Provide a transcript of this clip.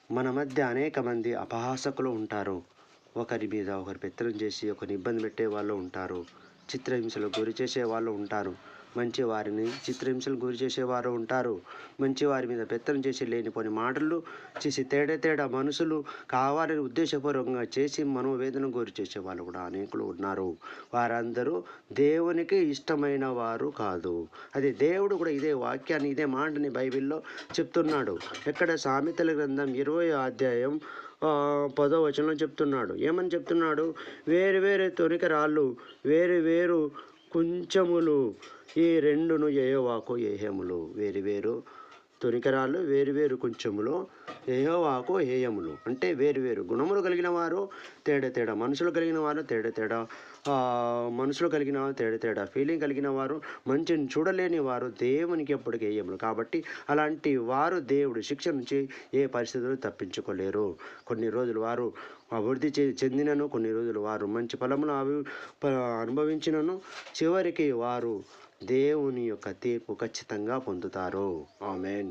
మన మధ్య అనేక మంది అపహాసకులు ఉంటారు. ఒకరి మీద ఒకరు పెత్తనం చేసి ఒకరిని ఇబ్బంది పెట్టే వాళ్ళు ఉంటారు. చిత్రహింసలకు గురి చేసే వాళ్ళు ఉంటారు. మంచి వారిని చిత్రహింసలకు గురి చేసేవారు ఉంటారు. మంచి వారి మీద పెత్తనం చేసి లేనిపోని మాటలు చేసి తేడా మనుషులు కావాలని ఉద్దేశపూర్వకంగా చేసి మనోవేదనకు గురి చేసే వాళ్ళు కూడా అనేకులు ఉన్నారు. వారందరూ దేవునికి ఇష్టమైన వారు కాదు. అది దేవుడు కూడా ఇదే వాక్యాన్ని ఇదే మాటని బైబిల్లో చెప్తున్నాడు. ఎక్కడ సామెతల గ్రంథం 20వ అధ్యాయం 10వ వచనంలో చెప్తున్నాడు. ఏమని చెప్తున్నాడు? వేరు వేరు తొనిక వేరు వేరు కుంచములు ఈ రెండును యెహోవాకు ఏహ్యములు. వేరు వేరు తొనికరాళ్ళు వేరు వేరు కొంచెములు యెహోవాకు హేయములు. అంటే వేరు వేరు గుణములు కలిగిన వారు తేడా మనుషులు కలిగిన వారు తేడా మనుషులు కలిగిన వారు తేడా ఫీలింగ్ కలిగిన వారు, మంచిని చూడలేని వారు దేవునికి ఎప్పటికీ హేయములు. కాబట్టి అలాంటి వారు దేవుడు శిక్ష నుంచి ఏ పరిస్థితులు తప్పించుకోలేరు. కొన్ని రోజులు వారు అభివృద్ధి చెందినను, కొన్ని రోజులు వారు మంచి ఫలమును అనుభవించినను, చివరికి వారు దేవుని యొక్క తీర్పు ఖచ్చితంగా పొందుతారు. ఆమేన్.